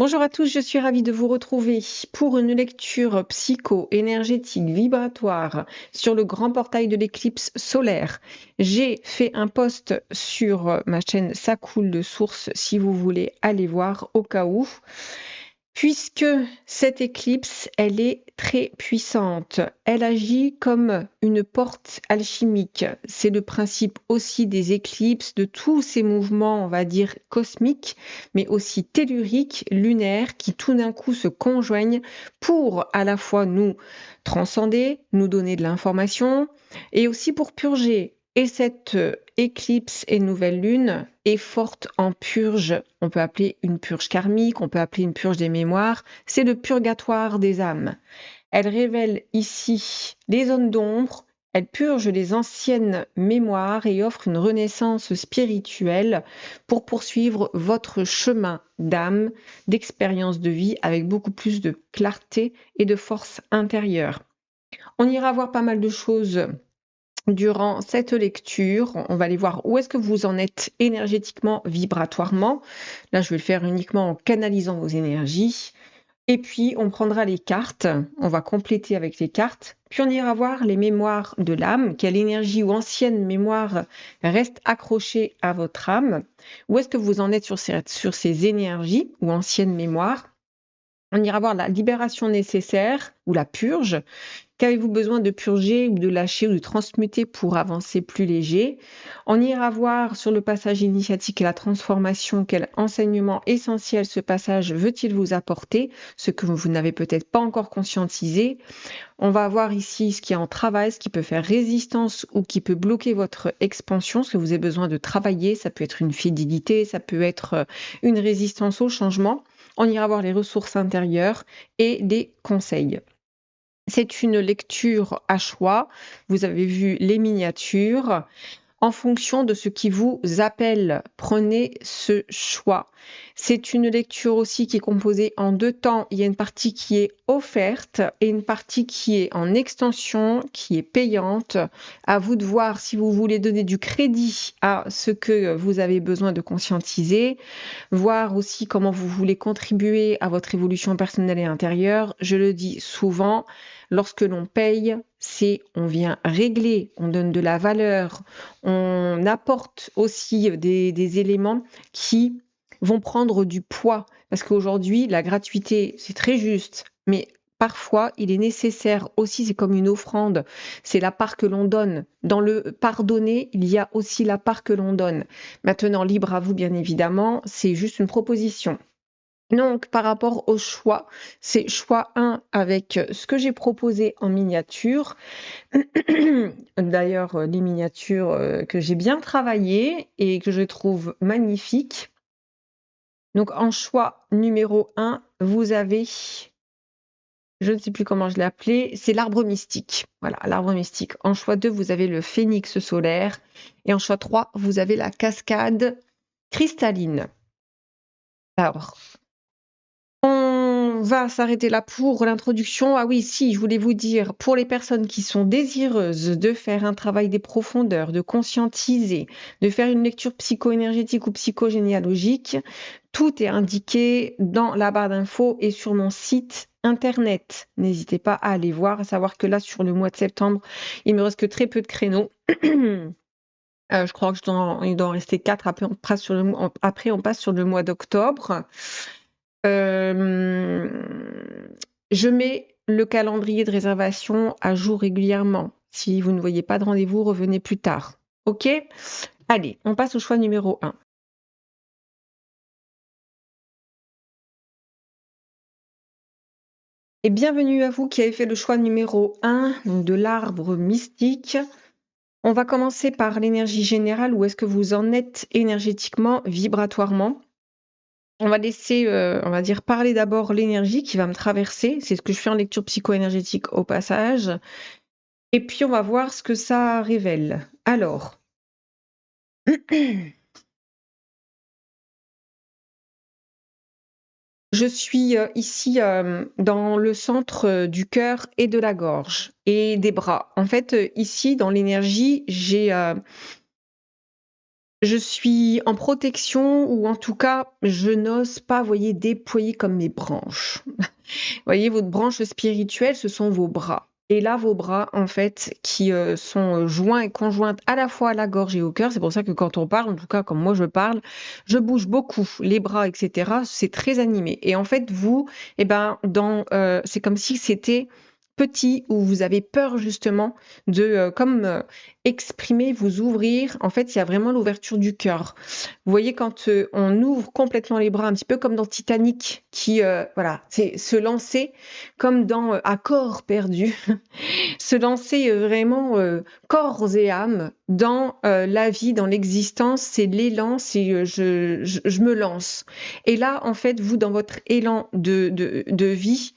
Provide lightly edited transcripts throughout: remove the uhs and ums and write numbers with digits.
Bonjour à tous, je suis ravie de vous retrouver pour une lecture psycho-énergétique vibratoire sur le grand portail de l'éclipse solaire. J'ai fait un post sur ma chaîne Ça coule de source si vous voulez aller voir au cas où. Puisque cette éclipse, elle est très puissante. Elle agit comme une porte alchimique. C'est le principe aussi des éclipses, de tous ces mouvements, on va dire, cosmiques, mais aussi telluriques, lunaires, qui tout d'un coup se conjoignent pour à la fois nous transcender, nous donner de l'information, et aussi pour purger. Et cette éclipse et nouvelle lune est forte en purge. On peut appeler une purge karmique, on peut appeler une purge des mémoires. C'est le purgatoire des âmes. Elle révèle ici les zones d'ombre, elle purge les anciennes mémoires et offre une renaissance spirituelle pour poursuivre votre chemin d'âme, d'expérience de vie avec beaucoup plus de clarté et de force intérieure. On ira voir pas mal de choses durant cette lecture. On va aller voir où est-ce que vous en êtes énergétiquement, vibratoirement. Là, je vais le faire uniquement en canalisant vos énergies. Et puis, on prendra les cartes, on va compléter avec les cartes, puis on ira voir les mémoires de l'âme, quelle énergie ou ancienne mémoire reste accrochée à votre âme, où est-ce que vous en êtes sur ces énergies ou anciennes mémoires. On ira voir la libération nécessaire ou la purge. Qu'avez-vous besoin de purger ou de lâcher ou de transmuter pour avancer plus léger? On ira voir sur le passage initiatique et la transformation quel enseignement essentiel ce passage veut-il vous apporter, ce que vous n'avez peut-être pas encore conscientisé. On va voir ici ce qui est en travail, ce qui peut faire résistance ou qui peut bloquer votre expansion, ce que vous avez besoin de travailler. Ça peut être une fidélité, ça peut être une résistance au changement. On ira voir les ressources intérieures et des conseils. C'est une lecture à choix. Vous avez vu les miniatures. En fonction de ce qui vous appelle, prenez ce choix. C'est une lecture aussi qui est composée en 2 temps. Il y a une partie qui est offerte et une partie qui est en extension, qui est payante. À vous de voir si vous voulez donner du crédit à ce que vous avez besoin de conscientiser, voir aussi comment vous voulez contribuer à votre évolution personnelle et intérieure. Je le dis souvent, lorsque l'on paye, on vient régler, on donne de la valeur, on apporte aussi des éléments qui vont prendre du poids. Parce qu'aujourd'hui, la gratuité, c'est très juste, mais parfois, il est nécessaire aussi, c'est comme une offrande, c'est la part que l'on donne. Dans le pardonner, il y a aussi la part que l'on donne. Maintenant, libre à vous, bien évidemment, c'est juste une proposition. Donc, par rapport au choix, c'est choix 1 avec ce que j'ai proposé en miniature. D'ailleurs, les miniatures que j'ai bien travaillées et que je trouve magnifiques. Donc, en choix numéro 1, vous avez, je ne sais plus comment je l'ai appelé, c'est l'arbre mystique. Voilà, l'arbre mystique. En choix 2, vous avez le phénix solaire. Et en choix 3, vous avez la cascade cristalline. Alors, on va s'arrêter là pour l'introduction. Ah oui, si, je voulais vous dire, pour les personnes qui sont désireuses de faire un travail des profondeurs, de conscientiser, de faire une lecture psycho-énergétique ou psychogénéalogique, tout est indiqué dans la barre d'infos et sur mon site internet. N'hésitez pas à aller voir, à savoir que là, sur le mois de septembre, il me reste que très peu de créneaux. Je crois que il doit en rester 4. Après, on passe sur le mois d'octobre. Je mets le calendrier de réservation à jour régulièrement. Si vous ne voyez pas de rendez-vous, revenez plus tard. OK? Allez, on passe au choix numéro 1. Et bienvenue à vous qui avez fait le choix numéro 1 de l'arbre mystique. On va commencer par l'énergie générale. Où est-ce que vous en êtes énergétiquement, vibratoirement? On va laisser, on va dire, parler d'abord l'énergie qui va me traverser. C'est ce que je fais en lecture psycho-énergétique au passage. Et puis, on va voir ce que ça révèle. Alors, je suis ici dans le centre du cœur et de la gorge et des bras. En fait, ici, dans l'énergie, j'ai Je suis en protection ou en tout cas, je n'ose pas, voyez, déployer comme mes branches. Voyez, votre branche spirituelle, ce sont vos bras. Et là, vos bras, en fait, qui sont joints et conjoints à la fois à la gorge et au cœur. C'est pour ça que quand on parle, en tout cas, comme moi je parle, je bouge beaucoup les bras, etc. C'est très animé. Et en fait, vous, eh ben, c'est comme si c'était petit où vous avez peur justement de exprimer, vous ouvrir. En fait, il y a vraiment l'ouverture du cœur. Vous voyez, quand on ouvre complètement les bras, un petit peu comme dans Titanic, qui, voilà, c'est se lancer comme dans À corps perdu, se lancer vraiment corps et âme dans la vie, dans l'existence, c'est l'élan, c'est je me lance. Et là, en fait, vous, dans votre élan de vie,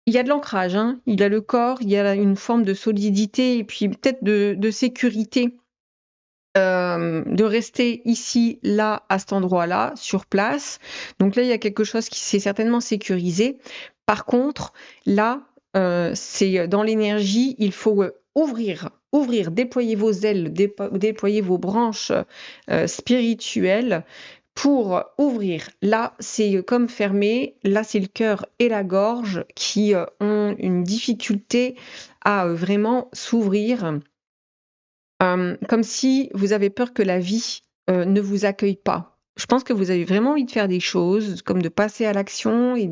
il y a de l'ancrage, hein, il y a le corps, il y a une forme de solidité et puis peut-être de sécurité de rester ici, là, à cet endroit-là, sur place. Donc là, il y a quelque chose qui s'est certainement sécurisé. Par contre, là, c'est dans l'énergie, il faut ouvrir, déployer vos ailes, déployer vos branches spirituelles pour ouvrir. Là, c'est comme fermé. Là, c'est le cœur et la gorge qui ont une difficulté à vraiment s'ouvrir comme si vous avez peur que la vie ne vous accueille pas. Je pense que vous avez vraiment envie de faire des choses, comme de passer à l'action et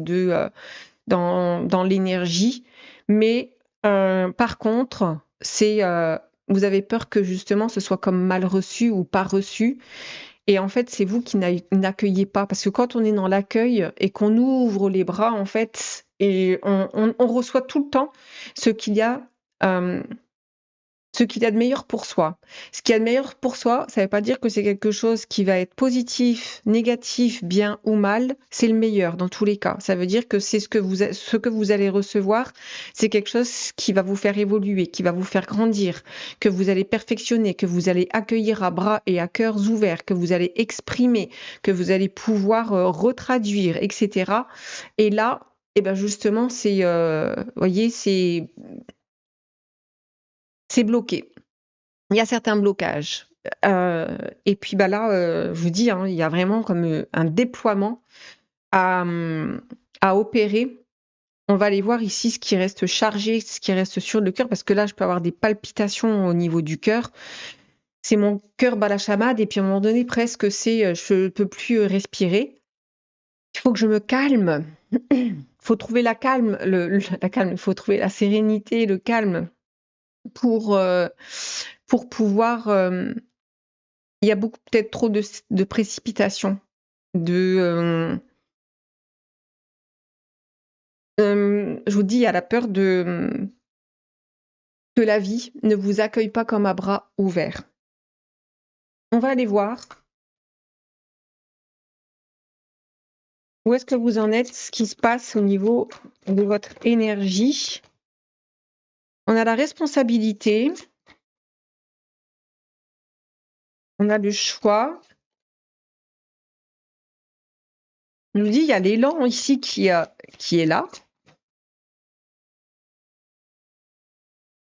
dans l'énergie. Mais par contre, vous avez peur que justement ce soit comme mal reçu ou pas reçu. Et en fait, c'est vous qui n'accueillez pas. Parce que quand on est dans l'accueil et qu'on ouvre les bras, en fait, et on reçoit tout le temps ce qu'il y a. euh, ce qu'il y a de meilleur pour soi. Ce qu'il y a de meilleur pour soi, ça ne veut pas dire que c'est quelque chose qui va être positif, négatif, bien ou mal. C'est le meilleur dans tous les cas. Ça veut dire que c'est ce que vous allez recevoir, c'est quelque chose qui va vous faire évoluer, qui va vous faire grandir, que vous allez perfectionner, que vous allez accueillir à bras et à cœurs ouverts, que vous allez exprimer, que vous allez pouvoir retraduire, etc. Et là, eh ben justement, voyez, c'est bloqué. Il y a certains blocages. Et puis bah là, je vous dis, hein, il y a vraiment comme un déploiement à opérer. On va aller voir ici ce qui reste chargé, ce qui reste sur le cœur, parce que là, je peux avoir des palpitations au niveau du cœur. C'est mon cœur bat la chamade, et puis à un moment donné, presque, je peux plus respirer. Il faut que je me calme. Il faut trouver la calme, la calme. Il faut trouver la sérénité, le calme pour, euh, pour pouvoir. Il y a beaucoup peut-être trop de précipitations, de, je vous dis, il y a la peur que la vie ne vous accueille pas comme à bras ouverts. On va aller voir où est-ce que vous en êtes, ce qui se passe au niveau de votre énergie. On a la responsabilité, on a le choix. Je vous dis, il y a l'élan ici qui est là.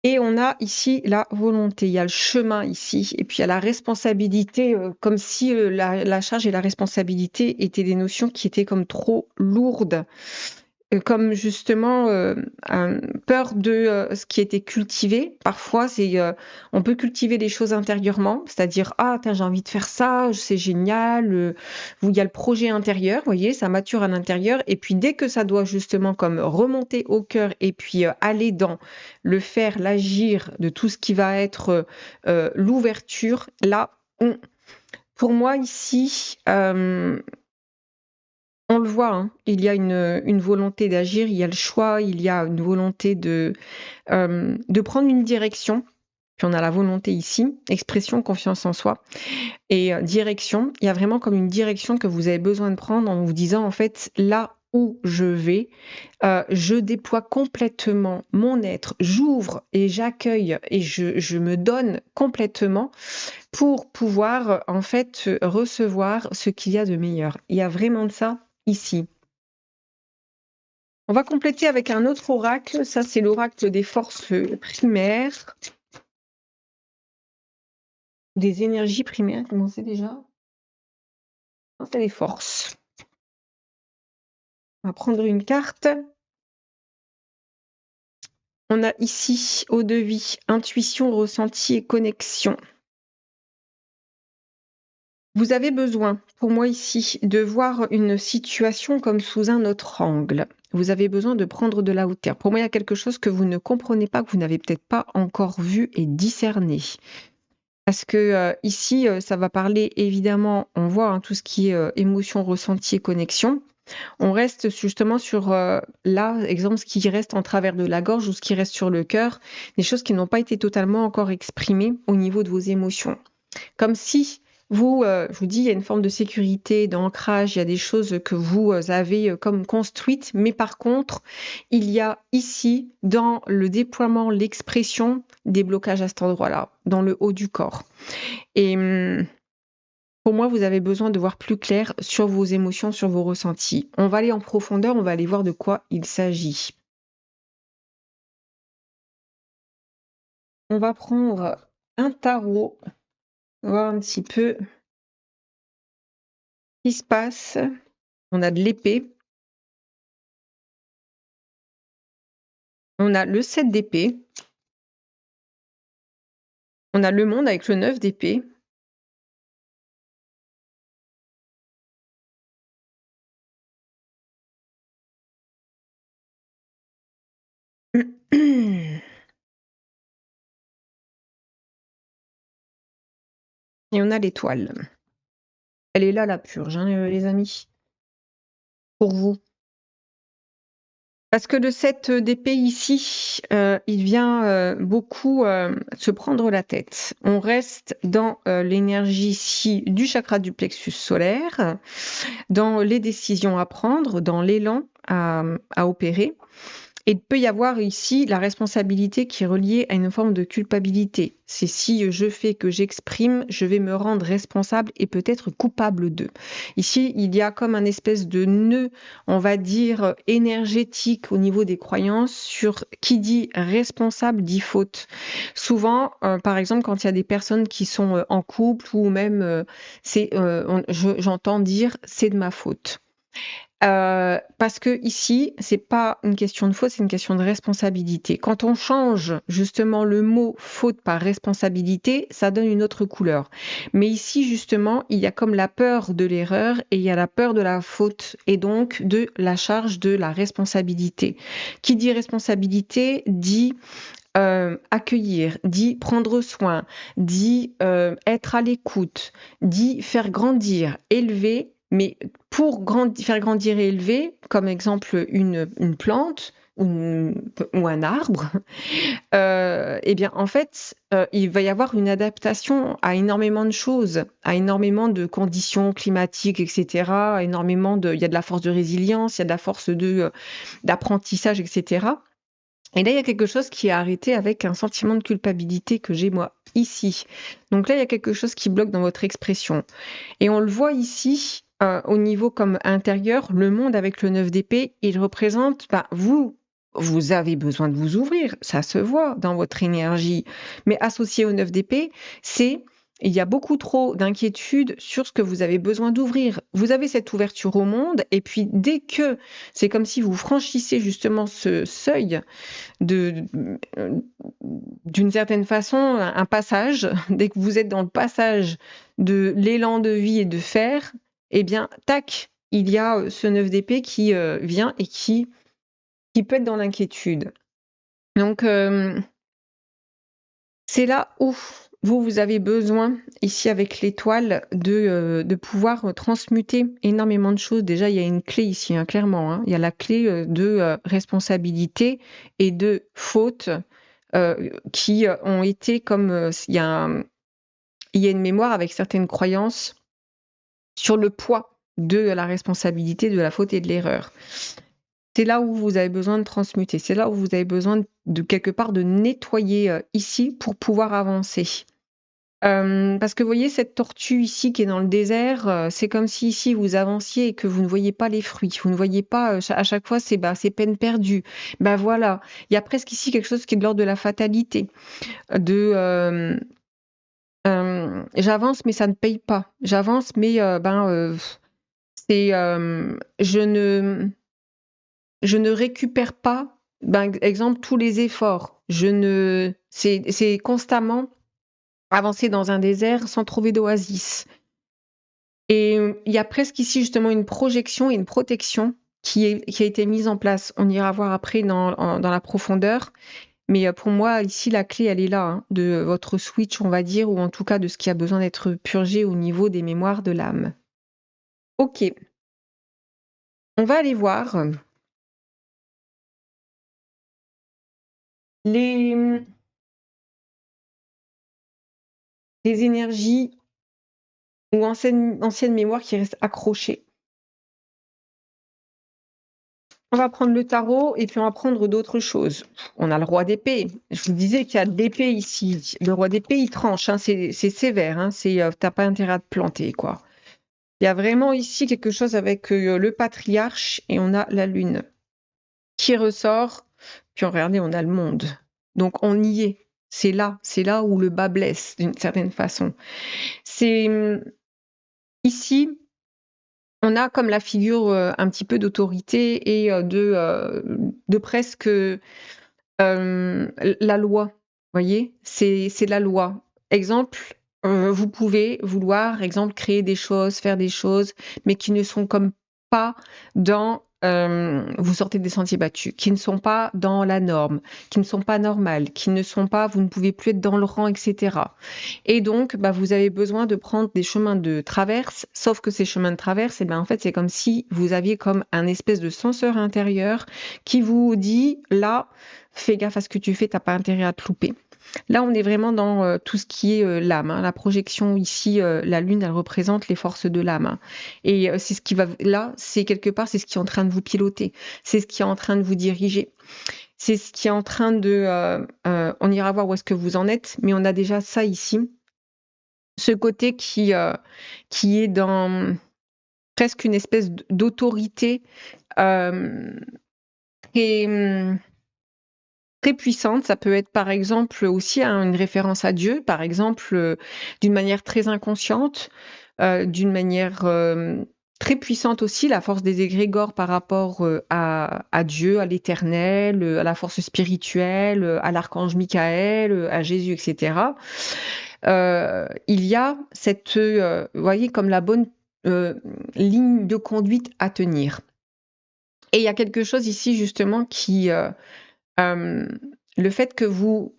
Et on a ici la volonté, il y a le chemin ici, et puis il y a la responsabilité, comme si la charge et la responsabilité étaient des notions qui étaient comme trop lourdes. Comme justement peur de ce qui était cultivé. Parfois, on peut cultiver des choses intérieurement, c'est-à-dire ah j'ai envie de faire ça, c'est génial. Où il y a le projet intérieur, vous voyez, ça mature à l'intérieur. Et puis dès que ça doit justement comme remonter au cœur et puis aller dans le faire, l'agir de tout ce qui va être l'ouverture, là, pour moi ici. On le voit, hein, il y a une volonté d'agir, il y a le choix, il y a une volonté de prendre une direction. Puis on a la volonté ici, expression, confiance en soi. Et direction, il y a vraiment comme une direction que vous avez besoin de prendre en vous disant, en fait, là où je vais, je déploie complètement mon être, j'ouvre et j'accueille et je me donne complètement pour pouvoir, en fait, recevoir ce qu'il y a de meilleur. Il y a vraiment de ça ici. On va compléter avec un autre oracle. Ça, c'est l'oracle des forces primaires. Des énergies primaires, comment c'est déjà? Non, c'est les forces. On va prendre une carte. On a ici, eau de vie, intuition, ressenti et connexion. Vous avez besoin, pour moi ici, de voir une situation comme sous un autre angle. Vous avez besoin de prendre de la hauteur. Pour moi, il y a quelque chose que vous ne comprenez pas, que vous n'avez peut-être pas encore vu et discerné. Parce que ici, ça va parler évidemment, on voit tout ce qui est émotion, ressenti et connexion. On reste justement sur là, exemple, ce qui reste en travers de la gorge ou ce qui reste sur le cœur, des choses qui n'ont pas été totalement encore exprimées au niveau de vos émotions. Comme si vous, je vous dis, il y a une forme de sécurité, d'ancrage, il y a des choses que vous avez comme construites, mais par contre, il y a ici, dans le déploiement, l'expression, des blocages à cet endroit-là, dans le haut du corps. Et pour moi, vous avez besoin de voir plus clair sur vos émotions, sur vos ressentis. On va aller en profondeur, on va aller voir de quoi il s'agit. On va prendre un tarot, voir un petit peu ce qui se passe. On a de l'épée. On a le 7 d'épée. On a le monde avec le 9 d'épée. Et on a l'étoile. Elle est là, la purge, les amis. Pour vous. Parce que le 7 d'épée ici, il vient beaucoup se prendre la tête. On reste dans l'énergie ici du chakra du plexus solaire, dans les décisions à prendre, dans l'élan à opérer. Et il peut y avoir ici la responsabilité qui est reliée à une forme de culpabilité. C'est si je fais que j'exprime, je vais me rendre responsable et peut-être coupable d'eux. Ici, il y a comme un espèce de nœud, on va dire, énergétique au niveau des croyances sur qui dit responsable dit faute. Souvent, par exemple, quand il y a des personnes qui sont en couple ou même, j'entends dire c'est de ma faute. Parce que ici, c'est pas une question de faute, c'est une question de responsabilité. Quand on change justement le mot faute par responsabilité, ça donne une autre couleur. Mais ici, justement, il y a comme la peur de l'erreur et il y a la peur de la faute et donc de la charge de la responsabilité. Qui dit responsabilité dit accueillir, dit prendre soin, dit être à l'écoute, dit faire grandir, élever, mais pour faire grandir et élever, comme exemple une plante ou un arbre, eh bien en fait, il va y avoir une adaptation à énormément de choses, à énormément de conditions climatiques, etc. Il y a de la force de résilience, il y a de la force d'apprentissage, etc. Et là, il y a quelque chose qui est arrêté avec un sentiment de culpabilité que j'ai moi ici. Donc là, il y a quelque chose qui bloque dans votre expression. Et on le voit ici, au niveau comme intérieur, le monde avec le 9 d'épée, il représente, vous avez besoin de vous ouvrir, ça se voit dans votre énergie. Mais associé au 9 d'épée, il y a beaucoup trop d'inquiétude sur ce que vous avez besoin d'ouvrir. Vous avez cette ouverture au monde, et puis dès que c'est comme si vous franchissez justement ce seuil d'une certaine façon, un passage, dès que vous êtes dans le passage de l'élan de vie et de faire, eh bien, tac, il y a ce 9 d'épée qui vient et qui peut être dans l'inquiétude. Donc, c'est là où vous avez besoin, ici avec l'étoile, de pouvoir transmuter énormément de choses. Déjà, il y a une clé ici, clairement. Il y a la clé de responsabilité et de faute qui ont été comme... il y a une mémoire avec certaines croyances sur le poids de la responsabilité, de la faute et de l'erreur. C'est là où vous avez besoin de transmuter. C'est là où vous avez besoin de quelque part de nettoyer ici pour pouvoir avancer. Parce que vous voyez cette tortue ici qui est dans le désert, c'est comme si ici vous avanciez et que vous ne voyez pas les fruits. Vous ne voyez pas, à chaque fois c'est peine perdue. Voilà, il y a presque ici quelque chose qui est de l'ordre de la fatalité, de j'avance, mais ça ne paye pas. J'avance, mais c'est, je ne récupère pas, exemple, tous les efforts. C'est constamment avancer dans un désert sans trouver d'oasis. Et il y a presque ici justement une projection et une protection qui a été mise en place. On ira voir après dans la profondeur. Mais pour moi, ici, la clé, elle est là, hein, de votre switch, on va dire, ou en tout cas de ce qui a besoin d'être purgé au niveau des mémoires de l'âme. Ok, on va aller voir les, les énergies ou anciennes mémoires qui restent accrochées. On va prendre le tarot et puis on va prendre d'autres choses. On a le roi d'épée. Je vous disais qu'il y a de l'épée ici. Le roi d'épée, il tranche, hein, c'est sévère. Hein, t'as pas intérêt à te planter, quoi. Il y a vraiment ici quelque chose avec le patriarche et on a la lune qui ressort. Puis regardez, on a le monde. Donc on y est. C'est là où le bas blesse d'une certaine façon. C'est ici, on a comme la figure un petit peu d'autorité et de presque la loi. Vous voyez, c'est la loi. Exemple, vous pouvez vouloir, exemple, créer des choses, faire des choses, mais qui ne sont comme pas dans vous sortez des sentiers battus, qui ne sont pas dans la norme, qui ne sont pas normales, qui ne sont pas, vous ne pouvez plus être dans le rang, etc. Et donc, vous avez besoin de prendre des chemins de traverse, sauf que ces chemins de traverse, en fait, c'est comme si vous aviez comme un espèce de censeur intérieur qui vous dit, là, fais gaffe à ce que tu fais, t'as pas intérêt à te louper. Là, on est vraiment dans tout ce qui est l'âme. Hein. La projection ici, la lune, elle représente les forces de l'âme. Hein. Et c'est ce qui va là, c'est quelque part, c'est ce qui est en train de vous piloter, c'est ce qui est en train de vous diriger, c'est ce qui est en train de. On ira voir où est-ce que vous en êtes, mais on a déjà ça ici, ce côté qui est dans presque une espèce d'autorité très très puissante. Ça peut être par exemple aussi une référence à Dieu, par exemple d'une manière très inconsciente, d'une manière très puissante aussi, la force des égrégores par rapport à Dieu, à l'Éternel, à la force spirituelle, à l'archange Michael, à Jésus, etc. Il y a cette, vous voyez, comme la bonne ligne de conduite à tenir. Et il y a quelque chose ici justement qui le fait que vous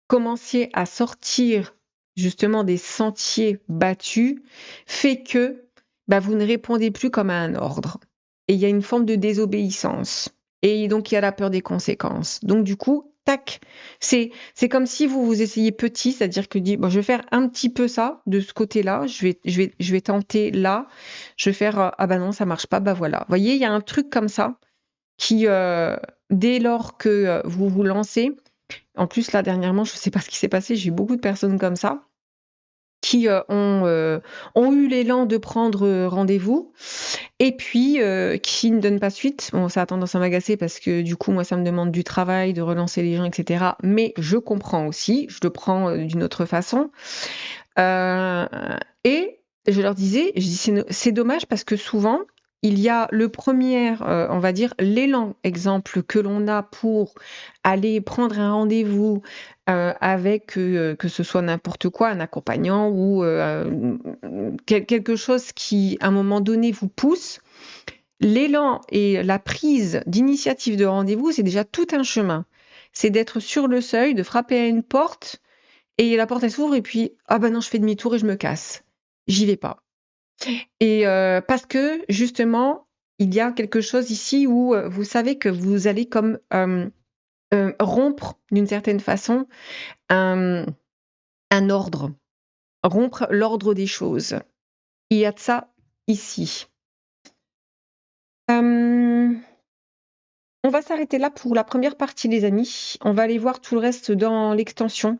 commenciez à sortir justement des sentiers battus fait que vous ne répondez plus comme à un ordre. Et il y a une forme de désobéissance. Et donc, il y a la peur des conséquences. Donc, du coup, tac, c'est comme si vous essayez petit, c'est-à-dire que je vais faire un petit peu ça de ce côté-là, je vais tenter là, je vais faire ah non, ça marche pas, voilà. Vous voyez, il y a un truc comme ça qui, dès lors que vous vous lancez, en plus là dernièrement, je ne sais pas ce qui s'est passé, j'ai eu beaucoup de personnes comme ça qui ont eu l'élan de prendre rendez-vous et puis qui ne donnent pas suite. Bon, ça a tendance à m'agacer parce que du coup, moi, ça me demande du travail, de relancer les gens, etc. Mais je comprends aussi, je le prends d'une autre façon. Et je leur disais, je dis, c'est dommage parce que souvent, il y a le premier, on va dire, l'élan, exemple, que l'on a pour aller prendre un rendez-vous avec, que ce soit n'importe quoi, un accompagnant ou quelque chose qui, à un moment donné, vous pousse. L'élan et la prise d'initiative de rendez-vous, c'est déjà tout un chemin. C'est d'être sur le seuil, de frapper à une porte et la porte elle s'ouvre et puis ah non, je fais demi-tour et je me casse. J'y vais pas. Et parce que justement, il y a quelque chose ici où vous savez que vous allez comme rompre d'une certaine façon un ordre, rompre l'ordre des choses. Il y a de ça ici. On va s'arrêter là pour la première partie, les amis. On va aller voir tout le reste dans l'extension.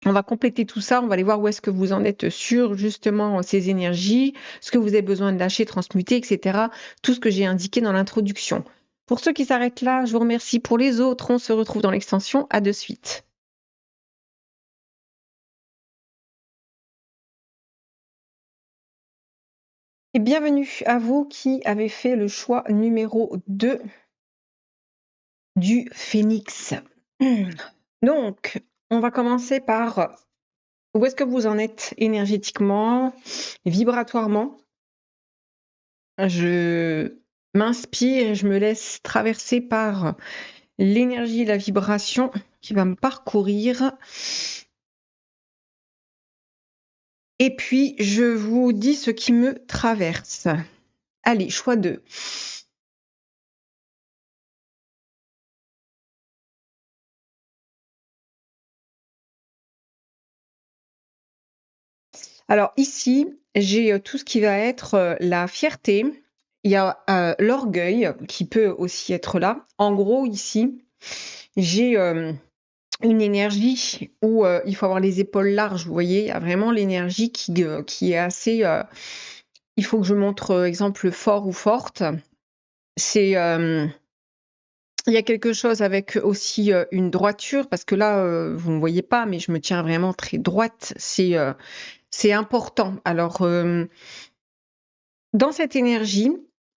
On va compléter tout ça, on va aller voir où est-ce que vous en êtes sur justement ces énergies, ce que vous avez besoin de lâcher, transmuter, etc. Tout ce que j'ai indiqué dans l'introduction. Pour ceux qui s'arrêtent là, je vous remercie. Pour les autres, on se retrouve dans l'extension. À de suite. Et bienvenue à vous qui avez fait le choix numéro 2 du phénix. Donc, on va commencer par où est-ce que vous en êtes énergétiquement, vibratoirement. Je m'inspire et je me laisse traverser par l'énergie et la vibration qui va me parcourir. Et puis, je vous dis ce qui me traverse. Allez, choix 2. Alors ici, j'ai tout ce qui va être la fierté. Il y a l'orgueil qui peut aussi être là. En gros, ici, j'ai une énergie où il faut avoir les épaules larges. Vous voyez, il y a vraiment l'énergie qui est assez. Il faut que je montre exemple fort ou forte. C'est il y a quelque chose avec aussi une droiture parce que là, vous ne voyez pas, mais je me tiens vraiment très droite. C'est important. Alors, dans cette énergie,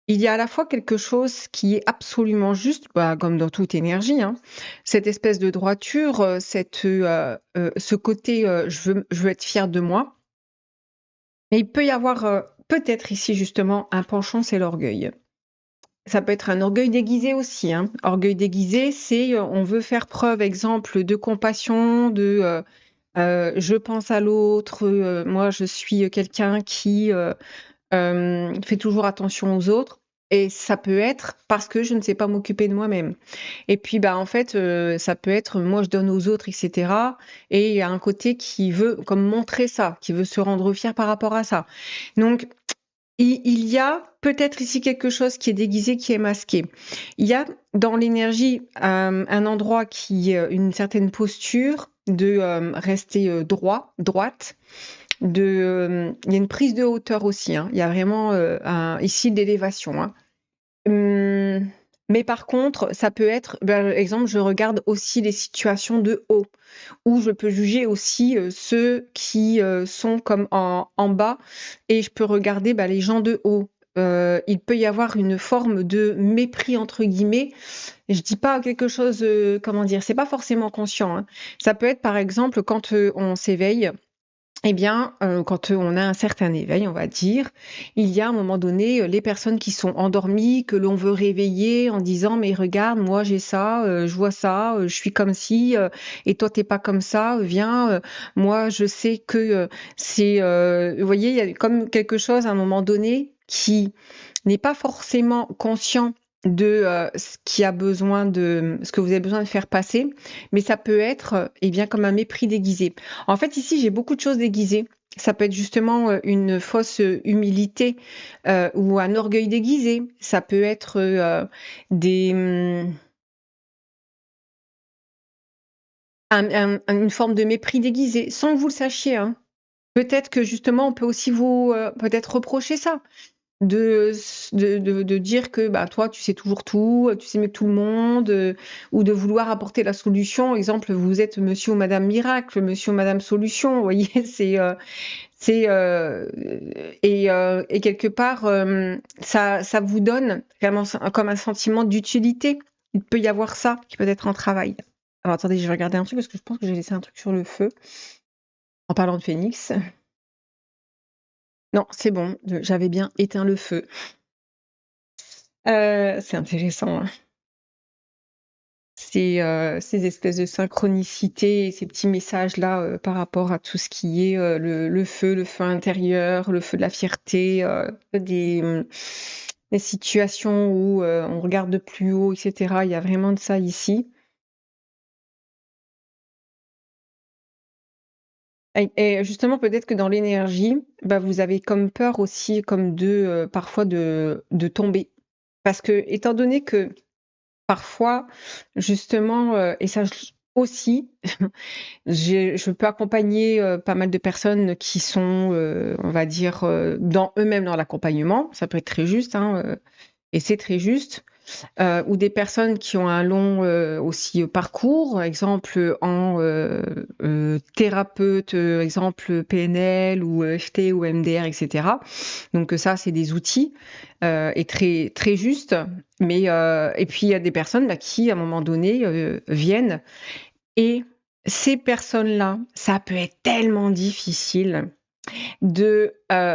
il y a à la fois quelque chose qui est absolument juste, bah, comme dans toute énergie, hein, cette espèce de droiture, ce côté je veux être fière de moi. Mais il peut y avoir peut-être ici justement un penchant, c'est l'orgueil. Ça peut être un orgueil déguisé aussi. Hein. Orgueil déguisé, c'est on veut faire preuve, exemple, de compassion, de je pense à l'autre, moi je suis quelqu'un qui fait toujours attention aux autres. Et ça peut être parce que je ne sais pas m'occuper de moi-même. Et puis, bah, en fait, ça peut être moi je donne aux autres, etc. Et il y a un côté qui veut comme montrer ça, qui veut se rendre fier par rapport à ça. Donc, il y a peut-être ici quelque chose qui est déguisé, qui est masqué. Il y a dans l'énergie un endroit qui est une certaine posture de rester droite. Il y a une prise de hauteur aussi. Hein. Il y a vraiment ici de l'élévation. Hein. Mais par contre, ça peut être, par exemple, je regarde aussi les situations de haut, où je peux juger aussi ceux qui sont comme en bas, et je peux regarder les gens de haut. Il peut y avoir une forme de mépris entre guillemets. Je dis pas quelque chose, comment dire, c'est pas forcément conscient. Hein. Ça peut être par exemple quand on s'éveille. Eh bien, quand on a un certain éveil, on va dire, il y a à un moment donné, les personnes qui sont endormies, que l'on veut réveiller en disant: «Mais regarde, moi j'ai ça, je vois ça, je suis comme ci, et toi tu pas comme ça, viens, moi je sais que, c'est» vous voyez, il y a comme quelque chose à un moment donné qui n'est pas forcément conscient de, ce que vous avez besoin de faire passer, mais ça peut être, eh bien, comme un mépris déguisé. En fait, ici, j'ai beaucoup de choses déguisées. Ça peut être justement une fausse humilité ou un orgueil déguisé. Ça peut être des, une forme de mépris déguisé, sans que vous le sachiez. Hein. Peut-être que justement, on peut aussi vous peut-être reprocher ça. De dire que bah, toi, tu sais toujours tout, tu sais mieux que tout le monde, ou de vouloir apporter la solution. Exemple, vous êtes monsieur ou madame miracle, monsieur ou madame solution, vous voyez, c'est et quelque part, ça vous donne vraiment comme un sentiment d'utilité. Il peut y avoir ça qui peut être un travail. Alors attendez, je vais regarder un truc parce que je pense que j'ai laissé un truc sur le feu en parlant de phénix. Non, c'est bon, j'avais bien éteint le feu. C'est intéressant, hein. Ces espèces de synchronicité, ces petits messages-là, par rapport à tout ce qui est, le feu intérieur, le feu de la fierté, des situations où, on regarde de plus haut et cetera. Il y a vraiment de ça ici. Et justement, peut-être que dans l'énergie, bah, vous avez comme peur aussi comme de, parfois de tomber. Parce que étant donné que parfois, justement, et ça aussi, je peux accompagner pas mal de personnes qui sont, on va dire, dans eux-mêmes dans l'accompagnement. Ça peut être très juste, hein, et c'est très juste. ou des personnes qui ont un long aussi parcours, exemple en thérapeute, exemple PNL ou EFT ou MDR, etc. Donc ça, c'est des outils et très très justes. Mais et puis il y a des personnes qui, à un moment donné, viennent et ces personnes-là, ça peut être tellement difficile de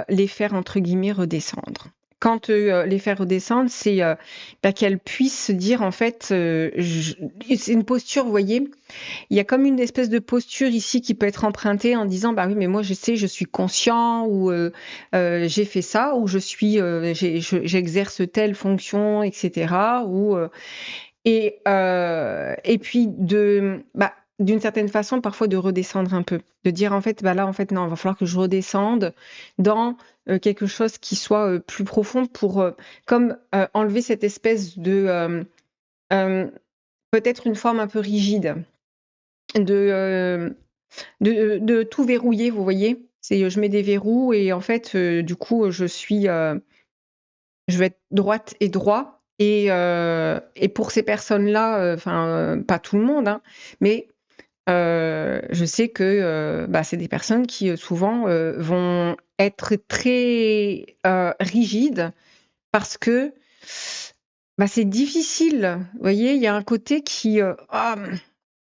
les faire entre guillemets redescendre. Quand les faire redescendre, c'est qu'elles puissent se dire en fait, c'est une posture, vous voyez, il y a comme une espèce de posture ici qui peut être empruntée en disant bah oui mais moi je sais, je suis conscient ou j'ai fait ça ou je suis, j'exerce telle fonction, etc. Ou et puis d'une certaine façon, parfois de redescendre un peu, de dire en fait, bah là, en fait, non, il va falloir que je redescende dans quelque chose qui soit plus profond pour comme enlever cette espèce de peut-être une forme un peu rigide de, euh, de tout verrouiller, vous voyez. C'est je mets des verrous et en fait, du coup, je vais être droite et droit. Et pour ces personnes-là, enfin, pas tout le monde, hein, mais je sais que c'est des personnes qui souvent vont être très rigides parce que c'est difficile. Vous voyez, il y a un côté qui ah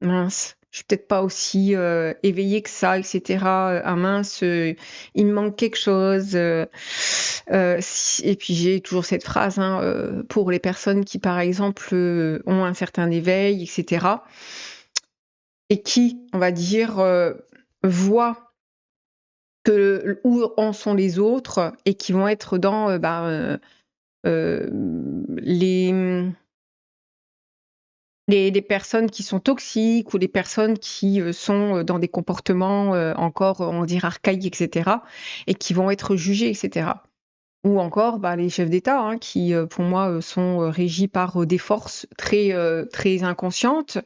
mince, je suis peut-être pas aussi éveillée que ça, etc. Ah mince, il me manque quelque chose. Et puis j'ai toujours cette phrase hein, pour les personnes qui, par exemple, ont un certain éveil, etc. Et qui, on va dire, voient où en sont les autres et qui vont être dans les les personnes qui sont toxiques ou les personnes qui sont dans des comportements encore, on va dire, archaïques, etc. et qui vont être jugées, etc. Ou encore les chefs d'État hein, qui, pour moi, sont régis par des forces très, très inconscientes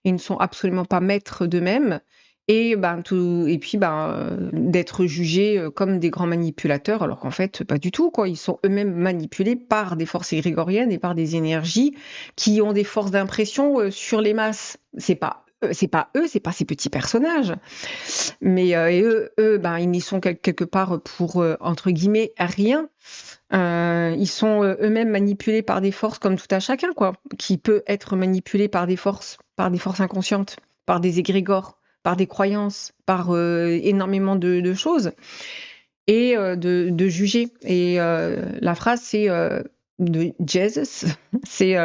et ne sont absolument pas maîtres d'eux-mêmes. Et, et puis d'être jugés comme des grands manipulateurs, alors qu'en fait, pas du tout, quoi. Ils sont eux-mêmes manipulés par des forces égrégoriennes et par des énergies qui ont des forces d'impression sur les masses. C'est pas eux, c'est pas ces petits personnages. Mais et eux ils n'y sont quelque part pour, entre guillemets, rien. Ils sont eux-mêmes manipulés par des forces comme tout à chacun, quoi, qui peut être manipulé par des forces inconscientes, par des égrégores, par des croyances, par énormément de choses, et de juger. Et la phrase, c'est de Jesus, c'est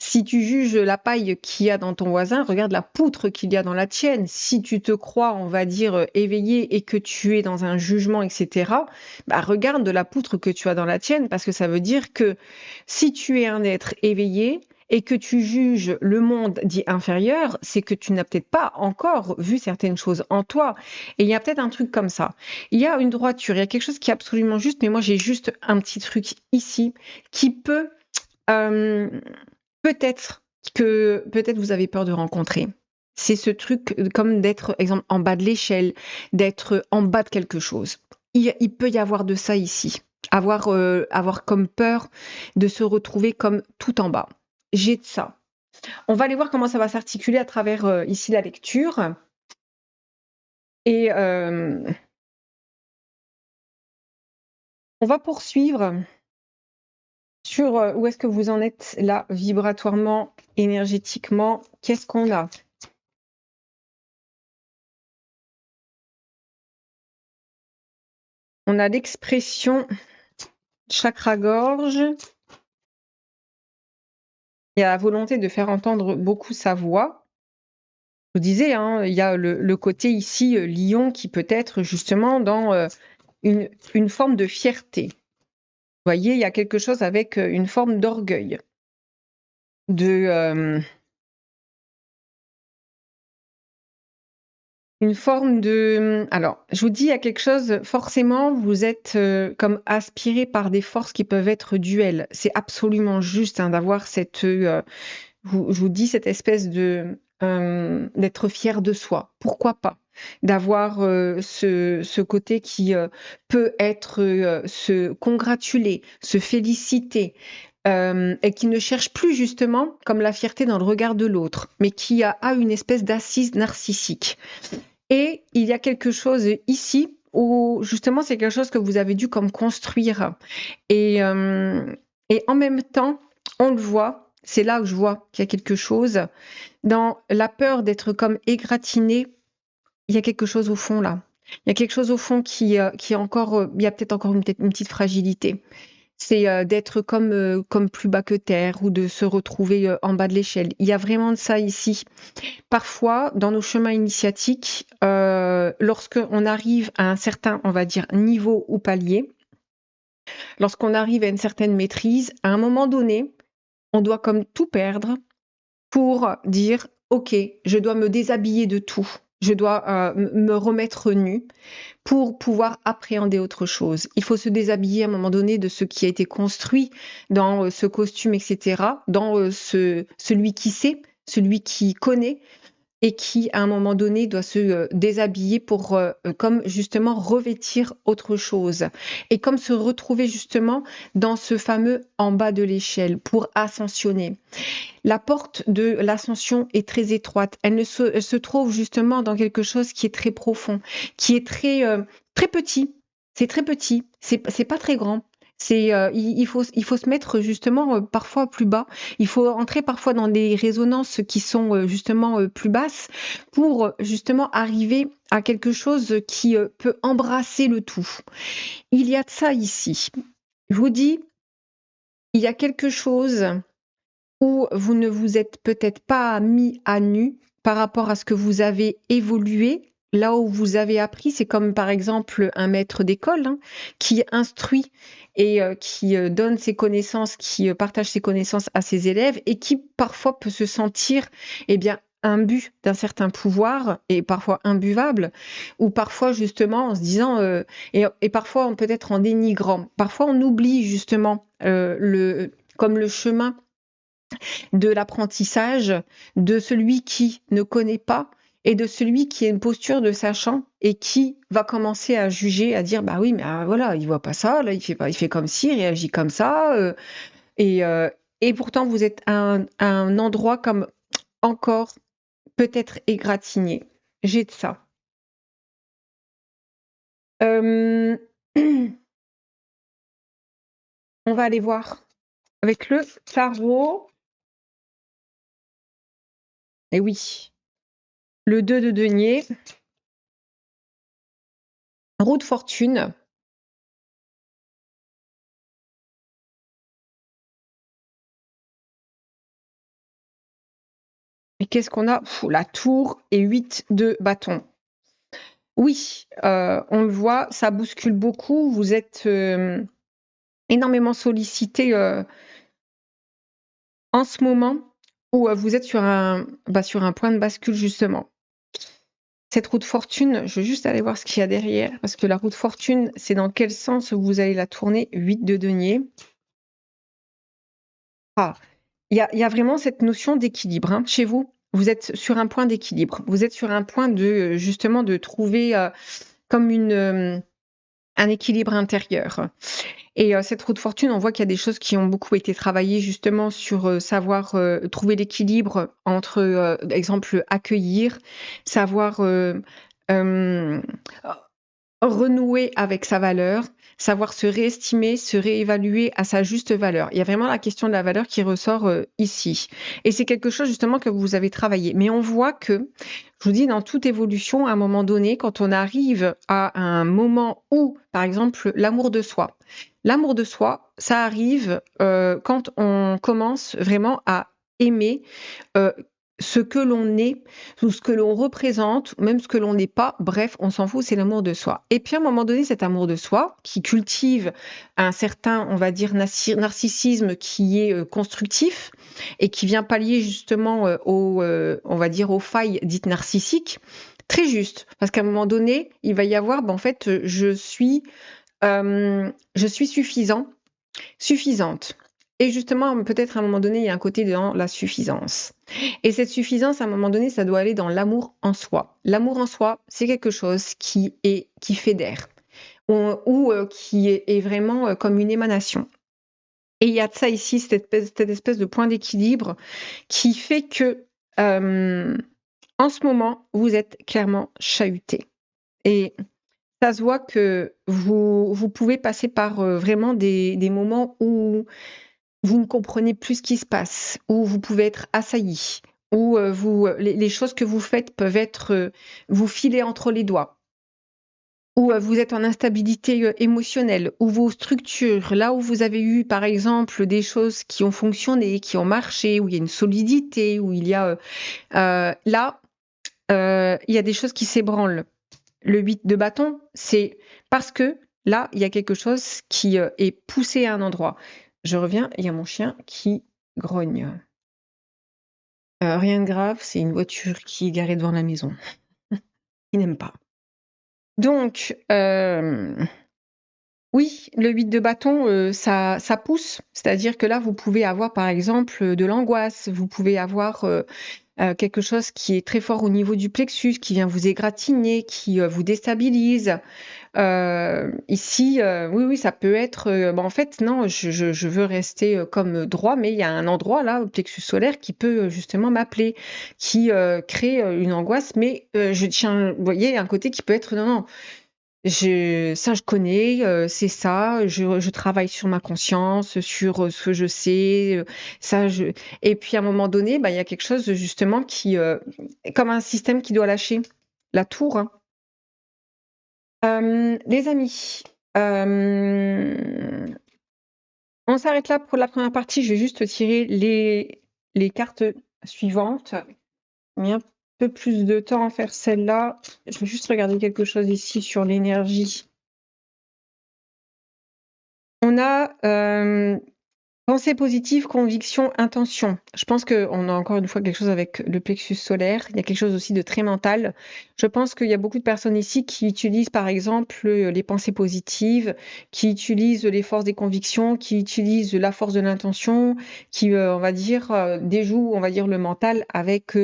si tu juges la paille qu'il y a dans ton voisin, regarde la poutre qu'il y a dans la tienne. Si tu te crois, on va dire, éveillé et que tu es dans un jugement, etc., regarde de la poutre que tu as dans la tienne, parce que ça veut dire que si tu es un être éveillé et que tu juges le monde dit inférieur, c'est que tu n'as peut-être pas encore vu certaines choses en toi. Et il y a peut-être un truc comme ça. Il y a une droiture, il y a quelque chose qui est absolument juste, mais moi j'ai juste un petit truc ici qui peut... peut-être vous avez peur de rencontrer. C'est ce truc comme d'être, exemple, en bas de l'échelle, d'être en bas de quelque chose. Il peut y avoir de ça ici. Avoir comme peur de se retrouver comme tout en bas. J'ai de ça. On va aller voir comment ça va s'articuler à travers ici la lecture. Et on va poursuivre sur où est-ce que vous en êtes là, vibratoirement, énergétiquement. Qu'est-ce qu'on a? On a l'expression chakra-gorge. Il y a la volonté de faire entendre beaucoup sa voix. Je vous disais, hein, il y a le côté ici lion qui peut être justement dans une forme de fierté. Vous voyez, il y a quelque chose avec une forme d'orgueil, une forme de... Alors, je vous dis, il y a quelque chose, forcément, vous êtes comme aspiré par des forces qui peuvent être duelles. C'est absolument juste hein, d'avoir cette... je vous dis, cette espèce de... d'être fier de soi. Pourquoi pas? D'avoir ce côté qui peut être se congratuler, se féliciter, et qui ne cherche plus justement comme la fierté dans le regard de l'autre, mais qui a une espèce d'assise narcissique. Et il y a quelque chose ici où justement c'est quelque chose que vous avez dû comme construire. Et, euh, et en même temps, on le voit, c'est là où je vois qu'il y a quelque chose. Dans la peur d'être comme égratigné, il y a quelque chose au fond là. Il y a quelque chose au fond qui est encore, il y a peut-être encore peut-être une petite fragilité. C'est d'être comme plus bas que terre ou de se retrouver en bas de l'échelle. Il y a vraiment de ça ici. Parfois, dans nos chemins initiatiques, lorsqu'on arrive à un certain, on va dire, niveau ou palier, lorsqu'on arrive à une certaine maîtrise, à un moment donné, on doit comme tout perdre pour dire, OK, je dois me déshabiller de tout. Je dois me remettre nu pour pouvoir appréhender autre chose. Il faut se déshabiller à un moment donné de ce qui a été construit dans ce costume, etc., dans celui qui sait, celui qui connaît, et qui, à un moment donné, doit se déshabiller pour, comme justement, revêtir autre chose. Et comme se retrouver justement dans ce fameux en bas de l'échelle pour ascensionner. La porte de l'ascension est très étroite. Elle se trouve justement dans quelque chose qui est très profond, qui est très petit. C'est très petit. C'est pas très grand. Il faut se mettre justement parfois plus bas. Il faut entrer parfois dans des résonances qui sont justement plus basses pour justement arriver à quelque chose qui peut embrasser le tout. Il y a de ça ici. Je vous dis, il y a quelque chose où vous ne vous êtes peut-être pas mis à nu par rapport à ce que vous avez évolué. Là où vous avez appris, c'est comme par exemple un maître d'école qui instruit et qui donne ses connaissances, qui partage ses connaissances à ses élèves et qui parfois peut se sentir bien imbu d'un certain pouvoir et parfois imbuvable, ou parfois justement en se disant, et parfois peut-être en dénigrant. Parfois on oublie justement comme le chemin de l'apprentissage de celui qui ne connaît pas et de celui qui a une posture de sachant et qui va commencer à juger, à dire bah oui mais voilà il voit pas ça, là il fait comme ci, il réagit comme ça et, euh, et pourtant vous êtes à un endroit comme encore peut-être égratigné. J'ai de ça. Euh, on va aller voir avec le tarot. Et oui, le 2 de denier, roue de fortune. Et qu'est-ce qu'on a? La tour et 8 de bâton. Oui, on le voit, ça bouscule beaucoup. Vous êtes énormément sollicité en ce moment où vous êtes sur sur un point de bascule justement. Cette roue de fortune, je veux juste aller voir ce qu'il y a derrière, parce que la roue de fortune, c'est dans quel sens vous allez la tourner? 8 de denier. Ah, il y a vraiment cette notion d'équilibre chez vous. Vous êtes sur un point d'équilibre. Vous êtes sur un point de justement de trouver comme un équilibre intérieur. Et cette roue de fortune, on voit qu'il y a des choses qui ont beaucoup été travaillées justement sur savoir trouver l'équilibre entre, exemple, accueillir, savoir renouer avec sa valeur, savoir se réestimer, se réévaluer à sa juste valeur. Il y a vraiment la question de la valeur qui ressort ici. Et c'est quelque chose justement que vous avez travaillé. Mais on voit que, je vous dis, dans toute évolution, à un moment donné, quand on arrive à un moment où, par exemple, l'amour de soi, ça arrive quand on commence vraiment à aimer ce que l'on est, ou ce que l'on représente, même ce que l'on n'est pas. Bref, on s'en fout, c'est l'amour de soi. Et puis à un moment donné, cet amour de soi, qui cultive un certain, on va dire, narcissisme qui est constructif et qui vient pallier justement on va dire, aux failles dites narcissiques, très juste. Parce qu'à un moment donné, il va y avoir, en fait, je suis suffisante. Et justement, peut-être à un moment donné, il y a un côté dans la suffisance. Et cette suffisance, à un moment donné, ça doit aller dans l'amour en soi. L'amour en soi, c'est quelque chose qui fédère ou qui est vraiment comme une émanation. Et il y a de ça ici, cette espèce de point d'équilibre qui fait que, en ce moment, vous êtes clairement chahuté et ça se voit que vous pouvez passer par, vraiment des moments où vous ne comprenez plus ce qui se passe, où vous pouvez être assailli, où, les choses que vous faites peuvent être, vous filer entre les doigts. Où, vous êtes en instabilité, émotionnelle, où vos structures, là où vous avez eu, par exemple, des choses qui ont fonctionné, qui ont marché, où il y a une solidité, où il y a, là, il y a des choses qui s'ébranlent. Le 8 de bâton, c'est parce que là, il y a quelque chose qui, est poussé à un endroit. Je reviens, il y a mon chien qui grogne. Rien de grave, c'est une voiture qui est garée devant la maison. Il n'aime pas. Donc, oui, le 8 de bâton, ça pousse. C'est-à-dire que là, vous pouvez avoir, par exemple, de l'angoisse. Vous pouvez avoir, quelque chose qui est très fort au niveau du plexus, qui vient vous égratigner, qui, vous déstabilise. Ici, oui, oui, ça peut être, en fait, non, je veux rester, comme droit, mais il y a un endroit là, au plexus solaire, qui peut, justement m'appeler, qui, crée, une angoisse, mais, je tiens vous voyez, un côté qui peut être: «Non, non, je connais, c'est ça, je travaille sur ma conscience, sur, ce que je sais, ça je» et puis à un moment donné, il y a quelque chose justement qui, comme un système qui doit lâcher. La tour, hein. Les amis, on s'arrête là pour la première partie. Je vais juste tirer les cartes suivantes. J'ai mis un peu plus de temps à faire celle-là. Je vais juste regarder quelque chose ici sur l'énergie. On a, pensée positive, conviction, intention. Je pense qu'on a encore une fois quelque chose avec le plexus solaire. Il y a quelque chose aussi de très mental. Je pense qu'il y a beaucoup de personnes ici qui utilisent par exemple les pensées positives, qui utilisent les forces des convictions, qui utilisent la force de l'intention, qui, on va dire, déjouent, on va dire, le mental avec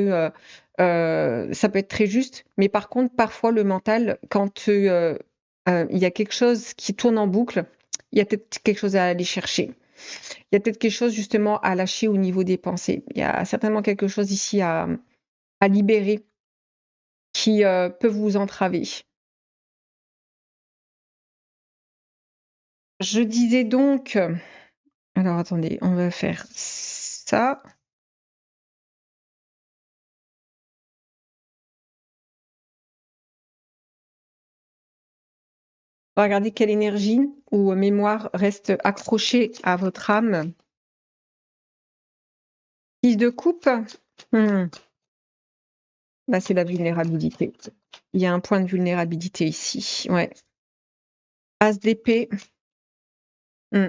ça peut être très juste, mais par contre, parfois le mental, quand il y a quelque chose qui tourne en boucle, il y a peut-être quelque chose à aller chercher. Il y a peut-être quelque chose justement à lâcher au niveau des pensées. Il y a certainement quelque chose ici à libérer qui, peut vous entraver. Je disais donc, alors attendez, on va faire ça. On va regarder quelle énergie ou mémoire reste accrochée à votre âme. 6 de coupe. Mmh. C'est la vulnérabilité. Il y a un point de vulnérabilité ici, ouais. As d'épée. Mmh.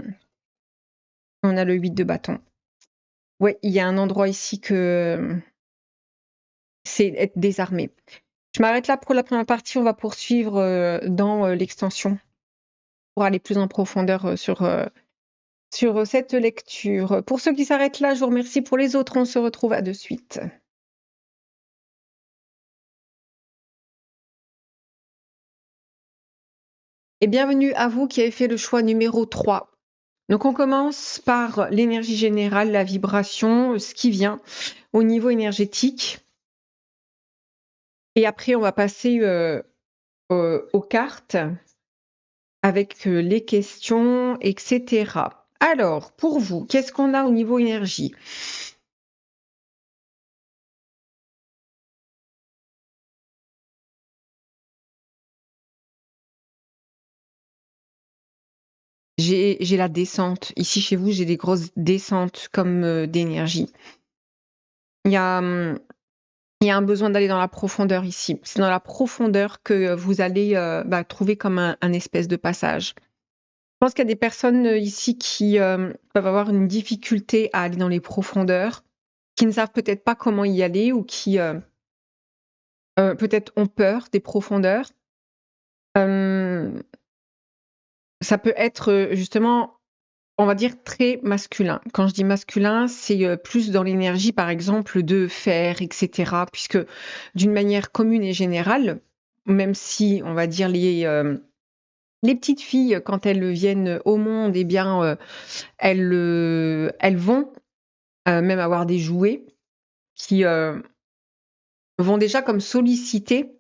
On a le 8 de bâton. Ouais, il y a un endroit ici que c'est être désarmé. Je m'arrête là pour la première partie, on va poursuivre, dans, l'extension pour aller plus en profondeur, sur, cette lecture. Pour ceux qui s'arrêtent là, je vous remercie. Pour les autres, on se retrouve à de suite. Et bienvenue à vous qui avez fait le choix numéro 3. Donc on commence par l'énergie générale, la vibration, ce qui vient au niveau énergétique et après on va passer, aux cartes avec, les questions et cetera. Alors pour vous, qu'est-ce qu'on a au niveau énergie? J'ai la descente. Ici chez vous, j'ai des grosses descentes comme, d'énergie. Il y a, il y a un besoin d'aller dans la profondeur ici. C'est dans la profondeur que vous allez, trouver comme un espèce de passage. Je pense qu'il y a des personnes, ici qui, peuvent avoir une difficulté à aller dans les profondeurs, qui ne savent peut-être pas comment y aller ou qui, peut-être ont peur des profondeurs. Hem, Ça peut être, justement, on va dire très masculin. Quand je dis masculin, c'est, plus dans l'énergie, par exemple, de faire et cetera, puisque d'une manière commune et générale, même si on va dire Les petites filles, quand elles viennent au monde, eh bien, elles vont, même avoir des jouets qui, vont déjà comme solliciter,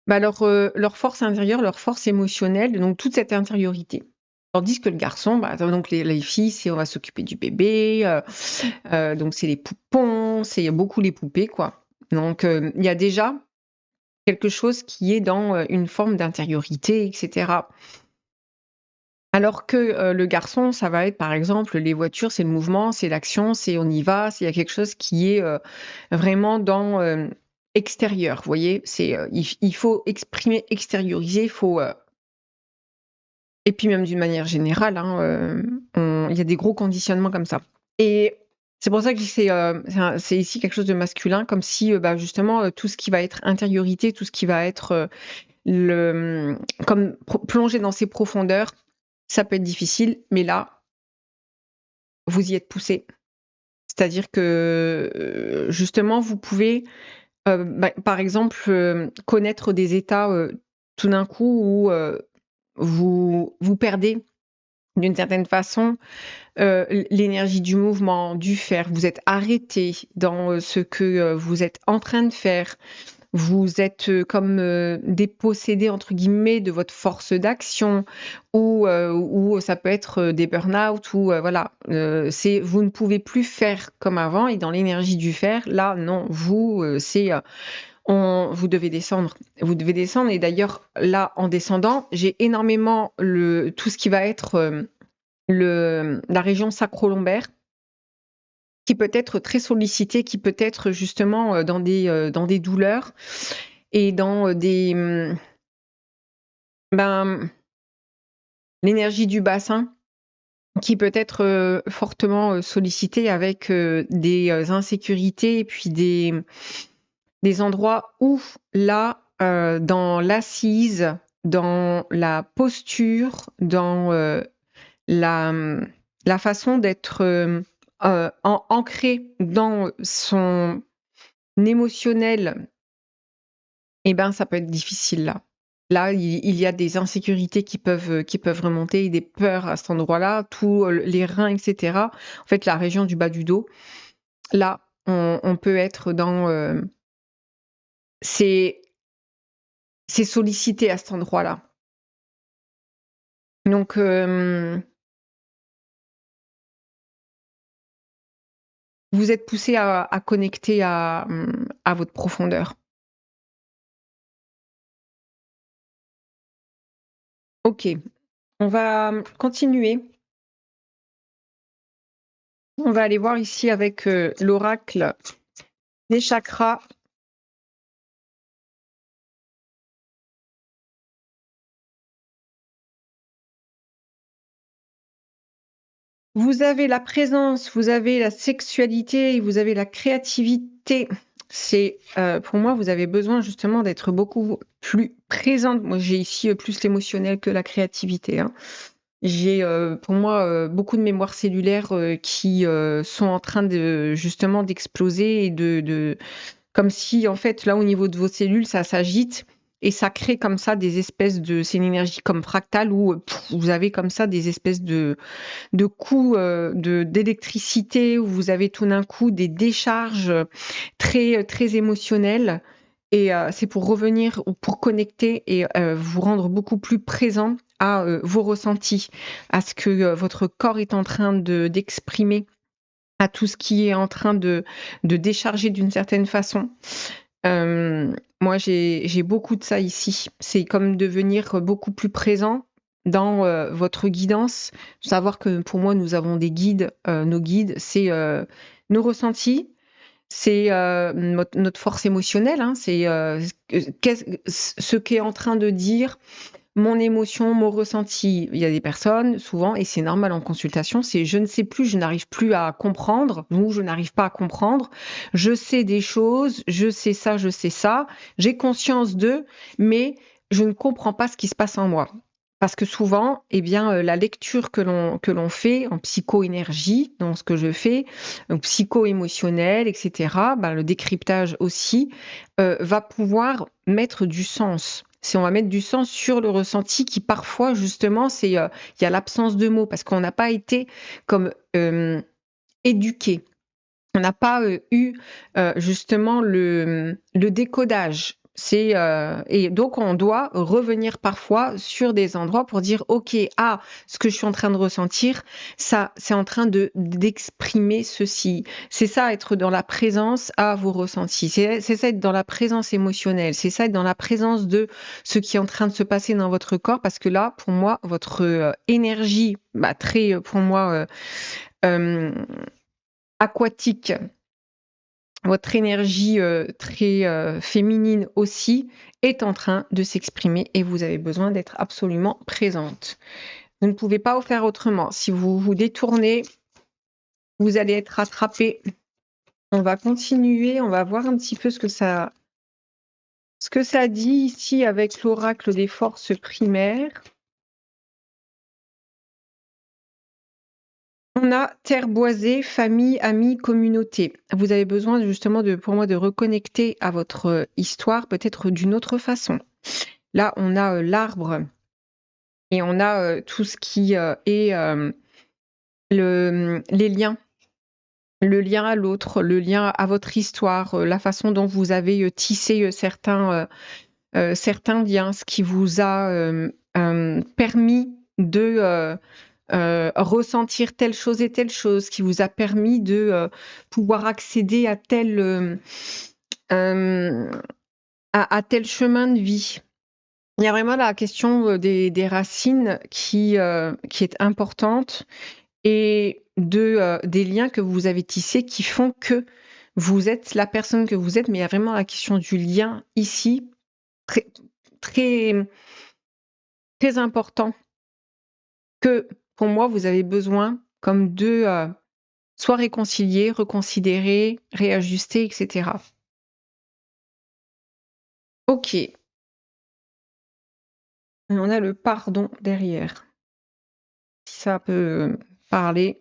bah, leur force intérieure, leur force émotionnelle, donc toute cette intériorité. Tandis que le garçon, bah, donc les filles, c'est on va s'occuper du bébé, donc c'est les poupons, c'est beaucoup les poupées, quoi. Donc il y a déjà quelque chose qui est dans, une forme d'intériorité et cetera. Alors que, le garçon, ça va être, par exemple, les voitures, c'est le mouvement, c'est l'action, c'est on y va, c'est il y a quelque chose qui est, vraiment dans, extérieur, vous voyez? C'est, il faut exprimer, extérioriser, il faut, et puis même d'une manière générale, hein, on il y a des gros conditionnements comme ça et c'est pour ça que je dis que c'est ici quelque chose de masculin, comme si, bah, justement, tout ce qui va être intériorité, tout ce qui va être, comme plonger dans ses profondeurs, ça peut être difficile, mais là, vous y êtes poussé. C'est-à-dire que, justement, vous pouvez, bah, par exemple, connaître des états, tout d'un coup où, vous perdez d'une certaine façon, l'énergie du mouvement, du faire. Vous êtes arrêté dans, ce que, vous êtes en train de faire. Vous êtes, comme, «dépossédés» entre guillemets de votre force d'action ou ça peut être, des burn-out ou, voilà, c'est vous ne pouvez plus faire comme avant et dans l'énergie du faire, là, non, vous, c'est, vous devez descendre. Vous devez descendre et d'ailleurs, là, en descendant, j'ai énormément tout ce qui va être, la région sacro-lombaire qui peut être très sollicitée, qui peut être justement, dans des douleurs et dans, ben, l'énergie du bassin qui peut être, fortement, sollicitée avec, des, insécurités et puis des endroits où là, dans l'assise, dans la posture, dans, la, la façon d'être, ancré dans son émotionnel, eh ben, ça peut être difficile là. Là, il y a des insécurités qui peuvent remonter et des peurs à cet endroit-là, tous, les reins et cetera. En fait, la région du bas du dos, là, on peut être dans, c'est sollicité à cet endroit-là. Donc, vous êtes poussé à connecter à votre profondeur. OK, on va, continuer. On va aller voir ici avec, l'oracle des chakras. Vous avez la présence, vous avez la sexualité, vous avez la créativité. C'est, pour moi, vous avez besoin justement d'être beaucoup plus présente. Moi, j'ai ici, plus l'émotionnel que la créativité, hein. J'ai, pour moi, beaucoup de mémoire cellulaire, qui, sont en train de justement d'exploser et de comme si, en fait, là, au niveau de vos cellules, ça s'agite et ça crée comme ça des espèces de c'est une énergie comme fractale où, vous avez comme ça des espèces de coups, d'électricité où vous avez tout d'un coup des décharges, très, très émotionnelles et c'est pour revenir ou pour connecter et vous rendre beaucoup plus présent à, vos ressentis, à ce que, votre corps est en train d'exprimer, à tout ce qui est en train de décharger d'une certaine façon. Moi, j'ai beaucoup de ça ici. C'est comme devenir beaucoup plus présent dans, votre guidance. Savoir que pour moi, nous avons des guides. Nos guides, c'est, nos ressentis, c'est, notre force émotionnelle, hein. C'est, ce qu'est en train de dire mon émotion, mon ressenti. Il y a des personnes, souvent, et c'est normal en consultation, c'est: «Je ne sais plus, je n'arrive plus à comprendre» ou «Je n'arrive pas à comprendre. Je sais des choses, je sais ça, j'ai conscience de, mais je ne comprends pas ce qui se passe en moi». Parce que souvent, eh bien, la lecture que l'on fait en psychoénergie, dans ce que je fais, donc psycho-émotionnel et cetera, ben, le décryptage aussi, va pouvoir mettre du sens. on va mettre du sens sur le ressenti qui parfois justement il y a l'absence de mots parce qu'on n'a pas été comme éduqué. On n'a pas eu justement le décodage. Et donc on doit revenir parfois sur des endroits pour dire ok, ce que je suis en train de ressentir, ça c'est en train d'exprimer ceci. C'est ça être dans la présence à vos ressentis. C'est ça être dans la présence émotionnelle. C'est ça être dans la présence de ce qui est en train de se passer dans votre corps parce que là pour moi votre énergie très pour moi aquatique, votre énergie très féminine aussi est en train de s'exprimer et vous avez besoin d'être absolument présente. Vous ne pouvez pas faire autrement. Si vous vous détournez, vous allez être rattrapé. On va continuer, on va voir un petit peu ce que ça dit ici avec l'oracle des forces primaires. On a terre boisée, famille, amis, communauté. Vous avez besoin justement pour moi de reconnecter à votre histoire peut-être d'une autre façon. Là, on a l'arbre et on a tout ce qui est les liens. Le lien à l'autre, le lien à votre histoire, la façon dont vous avez tissé certains liens, ce qui vous a permis de ressentir telle chose et telle chose, qui vous a permis de pouvoir accéder à à tel chemin de vie. Il y a vraiment la question des racines qui est importante et des liens que vous avez tissés qui font que vous êtes la personne que vous êtes, mais il y a vraiment la question du lien ici, très, très, très important, que pour moi, vous avez besoin comme de soit réconcilier, reconsidérer, réajuster, etc. Ok. On a le pardon derrière. Si ça peut parler.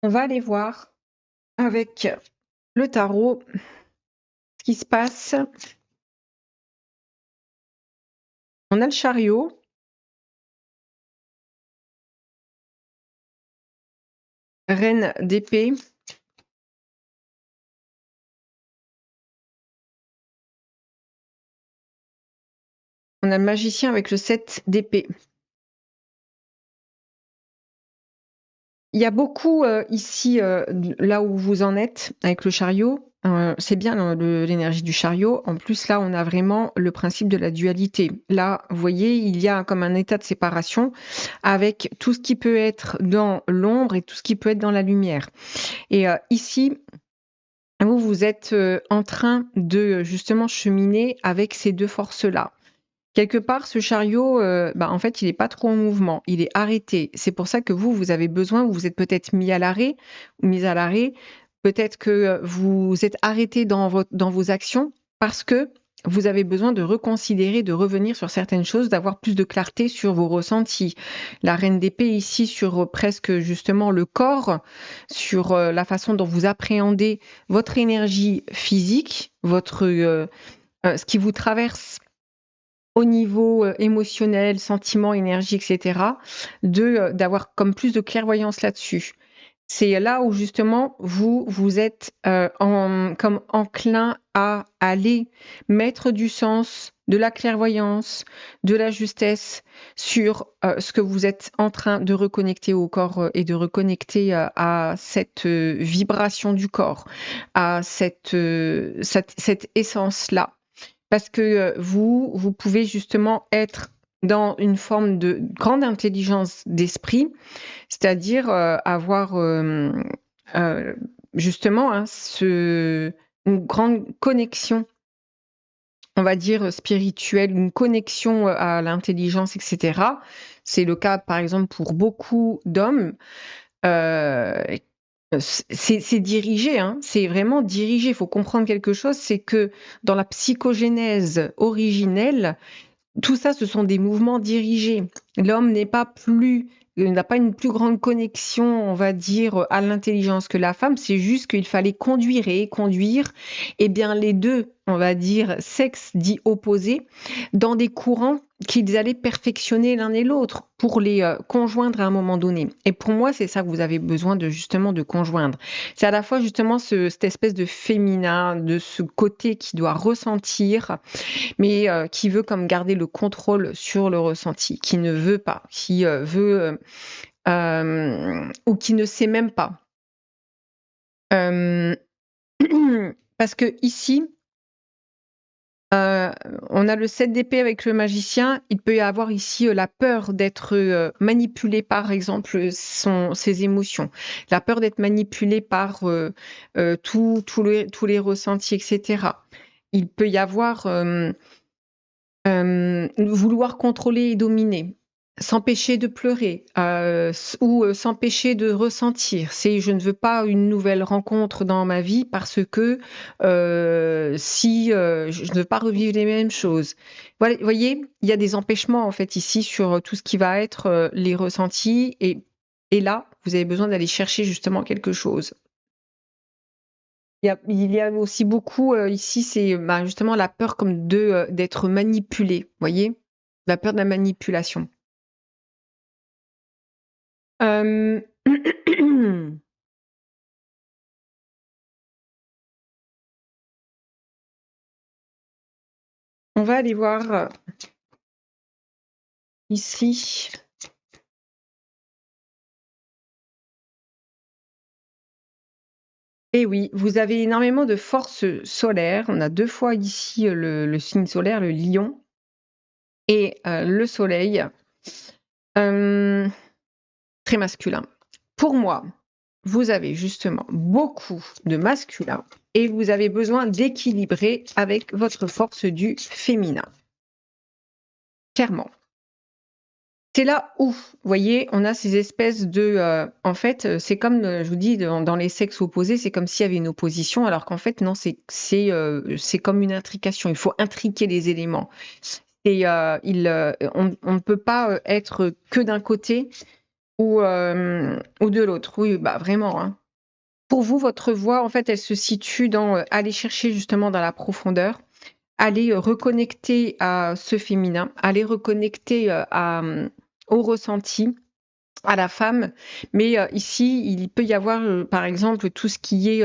On va aller voir avec le tarot ce qui se passe. On a le chariot. Reine d'épée. On a le magicien avec le 7 d'épée. Il y a beaucoup ici, là où vous en êtes, avec le chariot. C'est bien l'énergie du chariot. En plus, là, on a vraiment le principe de la dualité. Là, vous voyez, il y a comme un état de séparation avec tout ce qui peut être dans l'ombre et tout ce qui peut être dans la lumière. Et ici, vous êtes en train de justement cheminer avec ces deux forces-là. Quelque part, ce chariot, en fait, il n'est pas trop en mouvement, il est arrêté. C'est pour ça que vous avez besoin, vous êtes peut-être mis à l'arrêt, ou mise à l'arrêt. Peut-être que vous êtes arrêté dans vos actions parce que vous avez besoin de reconsidérer, de revenir sur certaines choses, d'avoir plus de clarté sur vos ressentis. La reine d'épée ici sur presque justement le corps, sur la façon dont vous appréhendez votre énergie physique, ce qui vous traverse au niveau émotionnel, sentiment, énergie, etc., d'avoir comme plus de clairvoyance là-dessus. C'est là où justement vous êtes comme enclin à aller mettre du sens, de la clairvoyance, de la justesse sur ce que vous êtes en train de reconnecter au corps et de reconnecter à cette vibration du corps, à cette essence-là. Parce que vous pouvez justement être dans une forme de grande intelligence d'esprit, c'est-à-dire avoir justement une grande connexion, on va dire spirituelle, une connexion à l'intelligence, etc. C'est le cas, par exemple, pour beaucoup d'hommes. C'est dirigé, c'est vraiment dirigé. Il faut comprendre quelque chose, c'est que dans la psychogénèse originelle, tout ça, ce sont des mouvements dirigés. L'homme n'a pas une plus grande connexion, on va dire, à l'intelligence que la femme. C'est juste qu'il fallait conduire et conduire. Eh bien, les deux on va dire, sexes dits opposés dans des courants qu'ils allaient perfectionner l'un et l'autre pour les conjoindre à un moment donné. Et pour moi, c'est ça que vous avez besoin de justement de conjoindre. C'est à la fois justement cette espèce de féminin, de ce côté qui doit ressentir, mais qui veut comme garder le contrôle sur le ressenti, qui ne veut pas, qui veut ou qui ne sait même pas. Euh, Parce que ici, on a le 7 d'épée avec le magicien. Il peut y avoir ici la peur d'être manipulé, par exemple, ses émotions, la peur d'être manipulé par tous les ressentis, etc. Il peut y avoir vouloir contrôler et dominer, s'empêcher de pleurer ou s'empêcher de ressentir. C'est je ne veux pas une nouvelle rencontre dans ma vie parce que si je ne veux pas revivre les mêmes choses. Voilà, vous voyez, il y a des empêchements en fait ici sur tout ce qui va être les ressentis et là, vous avez besoin d'aller chercher justement quelque chose. Il y a aussi beaucoup ici, c'est justement la peur comme d'être manipulé, vous voyez? La peur de la manipulation. Euh, On va aller voir ici. Et oui, vous avez énormément de force solaire. On a 2 fois ici le signe solaire, le lion, et le soleil. Très masculin. Pour moi, vous avez justement beaucoup de masculin et vous avez besoin d'équilibrer avec votre force du féminin. Clairement. C'est là où, vous voyez, on a ces espèces de... en fait, c'est comme, je vous dis, dans les sexes opposés, c'est comme s'il y avait une opposition, alors qu'en fait, non, c'est comme une intrication. Il faut intriquer les éléments. Et on ne peut pas être que d'un côté ou de l'autre. Oui, bah vraiment, hein. Pour vous, votre voix, en fait, elle se situe dans aller chercher justement dans la profondeur, aller reconnecter à ce féminin, aller reconnecter au ressenti, à la femme. Mais ici, il peut y avoir, par exemple, tout ce qui est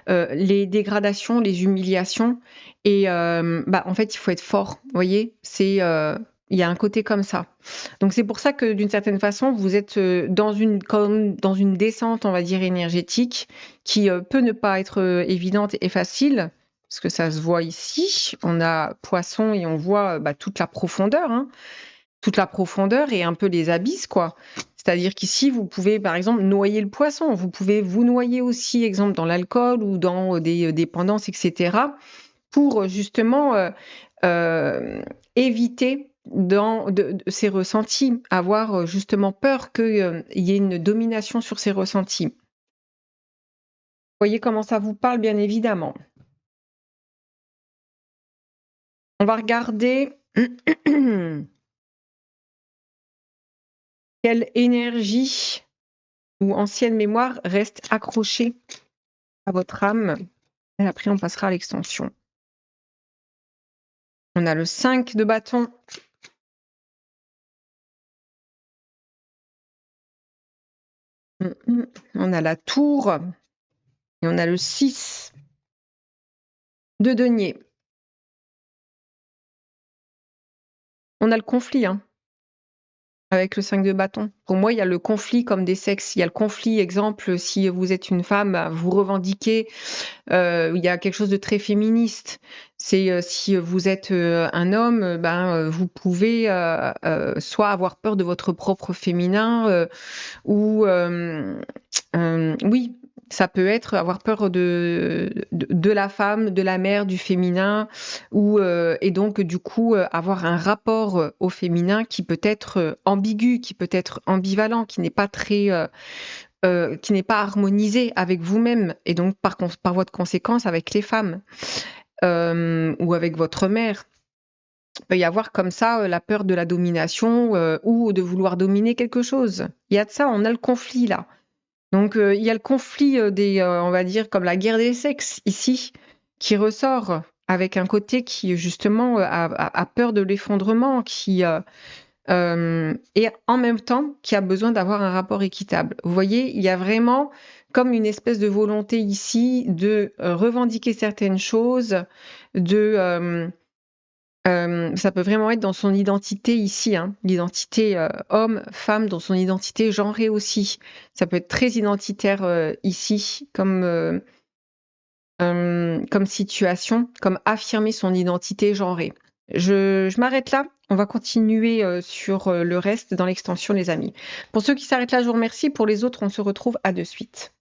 les dégradations, les humiliations. Et en fait, il faut être fort. Vous voyez, il y a un côté comme ça. Donc c'est pour ça que d'une certaine façon, vous êtes comme dans une descente, on va dire, énergétique, qui peut ne pas être évidente et facile, parce que ça se voit ici. On a poisson et on voit toute la profondeur, hein, toute la profondeur et un peu les abysses, quoi. C'est-à-dire qu'ici, vous pouvez, par exemple, noyer le poisson. Vous pouvez vous noyer aussi, exemple, dans l'alcool ou dans des dépendances, etc., pour justement éviter ces ressentis, avoir justement peur qu'il y ait une domination sur ces ressentis. Vous voyez comment ça vous parle, bien évidemment. On va regarder quelle énergie ou ancienne mémoire reste accrochée à votre âme. Et après, on passera à l'extension. On a le 5 de bâton. On a la tour. Et on a le 6 de denier. On a le conflit, hein, avec le 5 de bâton. Pour moi, il y a le conflit comme des sexes. Il y a le conflit, exemple, si vous êtes une femme, vous revendiquez, il y a quelque chose de très féministe. C'est si vous êtes un homme, vous pouvez soit avoir peur de votre propre féminin, ou oui, ça peut être avoir peur de la femme, de la mère, du féminin, et donc du coup avoir un rapport au féminin qui peut être ambigu, qui peut être ambivalent, qui n'est pas qui n'est pas harmonisé avec vous-même et donc par voie de conséquence avec les femmes ou avec votre mère. Il peut y avoir comme ça la peur de la domination ou de vouloir dominer quelque chose. Il y a de ça, on a le conflit là. Donc il y a le conflit on va dire comme la guerre des sexes ici qui ressort. avec un côté qui justement a peur de l'effondrement, qui et en même temps qui a besoin d'avoir un rapport équitable. Vous voyez, il y a vraiment comme une espèce de volonté ici de revendiquer certaines choses, de ça peut vraiment être dans son identité ici, hein, l'identité homme, femme, dans son identité genrée aussi. Ça peut être très identitaire ici, comme situation, comme affirmer son identité genrée. Je m'arrête là. On va continuer sur le reste dans l'extension, les amis. Pour ceux qui s'arrêtent là, je vous remercie. Pour les autres, on se retrouve à de suite.